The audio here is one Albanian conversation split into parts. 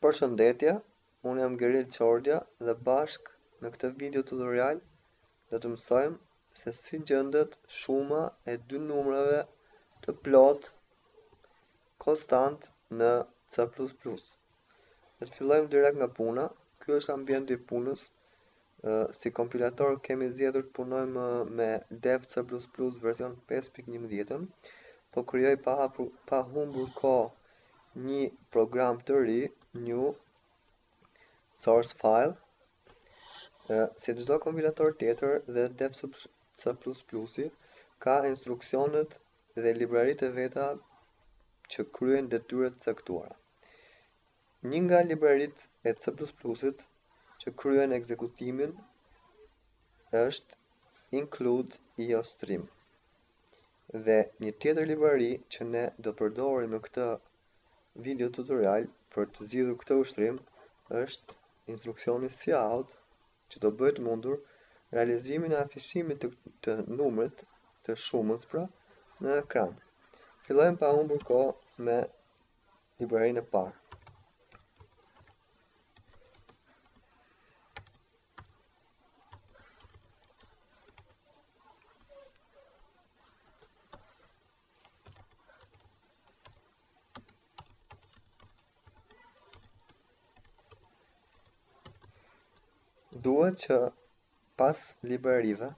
Përshëndetje, unë jam Geril Qordja dhe bashk në këtë video tutorial do të mësojmë se si gjendet shuma e dy numrave të plot konstant në C++. Ne të fillojmë direkt nga puna. Ky është ambienti i punës. Si kompilator kemi zgjedhur të punojmë me Dev C++ version 5.11, po krijoj pa humbur kohë një program të ri, new source file. Si çdo kompilator tjetër dhe Dev C++ ka instruksionet dhe libraritë e veta që kryejnë detyrat e caktuara. Një nga libraritë e C++-it që kryen ekzekutimin është include iostream. Dhe një tjetër librari që ne do përdorim në këtë video tutorial për të zgjidhur këtë ushtrim është instruksioni cout, që do bëhet mundur realizimin e afishimit të numrit të shumës në ekran. Fillojmë pa humbur kohë me librarinë e parë. Duhet që pas librarive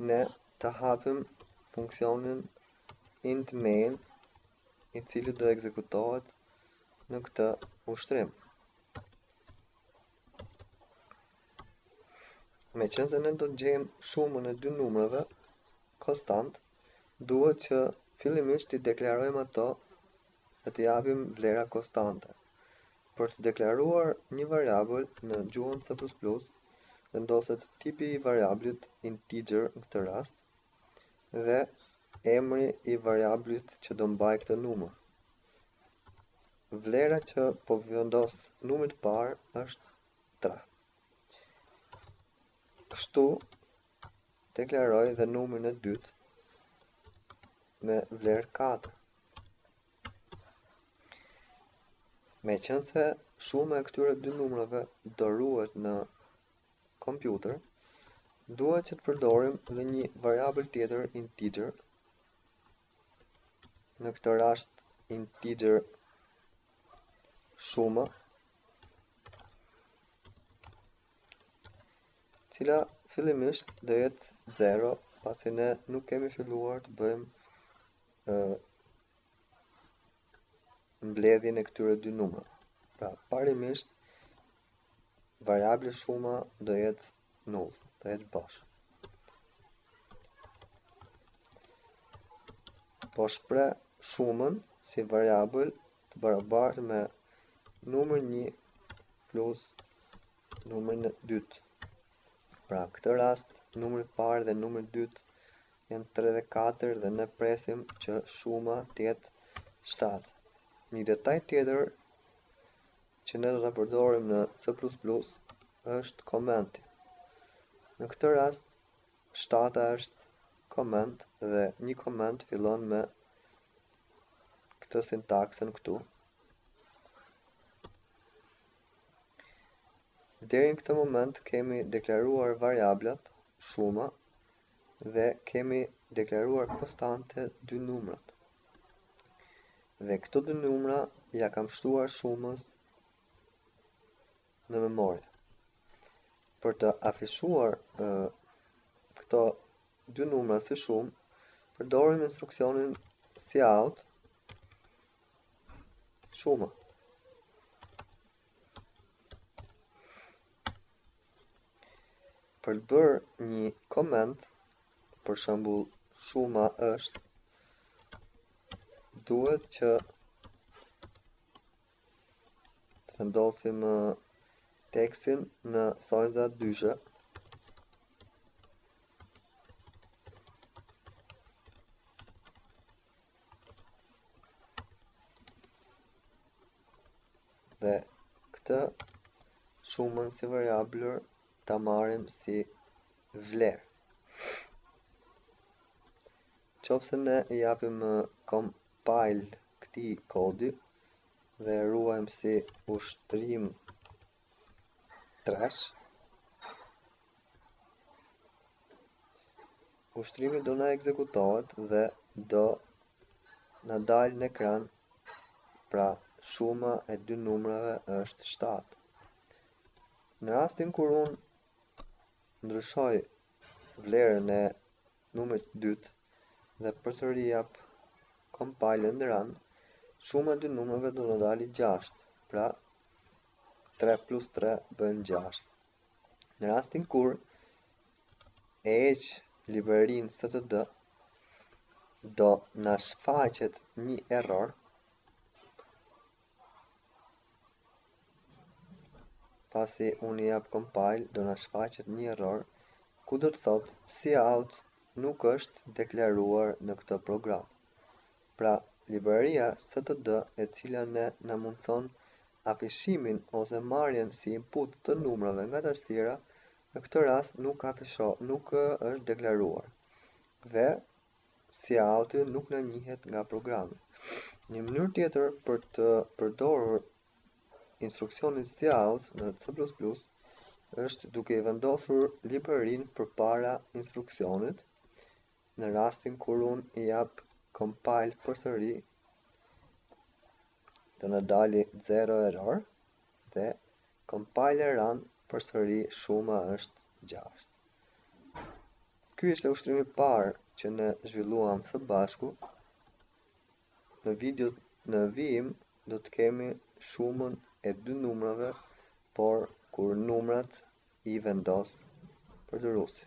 ne të hapim funksionin int main, i cili do ekzekutohet në këtë ushtrim. Meqense ne do të gjejmë shumën e dy numrave konstant, duhet që fillimisht të deklarojmë ato dhe të japim vlera konstante. Për të deklaruar një variabël në gjuhën C++, vendoset tipi i variablit integer në këtë rast dhe emri i variablit që do mbaj këtë numër. Vlera që po vendos numrit të parë është 3. Kështu deklaroj dhe numrin e dytë me vlerë 4. Meqense shuma e këtyre dy numrave do ruhet në kompjuter, duhet që të përdorim dhe një variabël tjetër integer, në këtë rast integer shuma, cila fillimisht do jetë 0, pasi ne nuk kemi filluar të bëjmë mbledhjen e këtyre dy numrave. Pra, parimisht variabli shuma do jetë null, do jetë bosh. Po shpreh shumën si variabël të barabartë me numrin 1 plus numrin 2. Pra, këtë rast numri i parë dhe numri i dytë janë 3 dhe 4 dhe ne presim që shuma të jetë 7. Një detaj tjetër që ne do ta përdorim në C++ është komenti. Në këtë rast 7 është koment dhe një koment fillon me këtë sintaksën këtu. Deri në këtë moment kemi deklaruar variablat, shuma, dhe kemi deklaruar konstante dy numrat. Dhe këto dy numra ja kam shtuar shumës në memorie. Për të afishuar këto dy numra si shumë, përdorim instruksionin cout shuma. Për të bërë një koment, për shembull shuma është, duhet që të vendosim tekstin në thonjza dyshe. Dhe këtë shumën si variabël ta marrim si vlerë. Qofse ne i japim compile këtij kodi, dhe e ruajmë si ushtrim trash. Ushtrimi do na ekzekutohet dhe do na dalë në ekran, pra shuma e dy numrave është 7. Në rastin kur unë ndryshoj vlerën e numrit 2 dhe përsëri jap compile and run, shuma e dy numrave do të dalë 6, pra 3 plus 3 bën 6. Në rastin kur e heq librerin std, do na shfaqet një error, pasi unë jap compile, do na shfaqet një error ku do të thotë cout nuk është deklaruar në këtë program. Pra, libreria std e cila na mundson afishimin ose marrjen si input të numrave nga tastiera, në këtë rast nuk është deklaruar dhe couti nuk na njihet nga programi. Një mënyrë tjetër për të përdorur instruksionin cout në C++ është duke i vendosur librerin përpara instruksionit. Në rastin kur unë i jap compile përsëri, do na dali 0 error dhe compile and run përsëri shuma është 6. Ky ishte ushtrimi i parë që ne zhvilluam së bashku. Në vijim do të kemi shumën e dy numrave, por kur numrat i vendos përdorësi.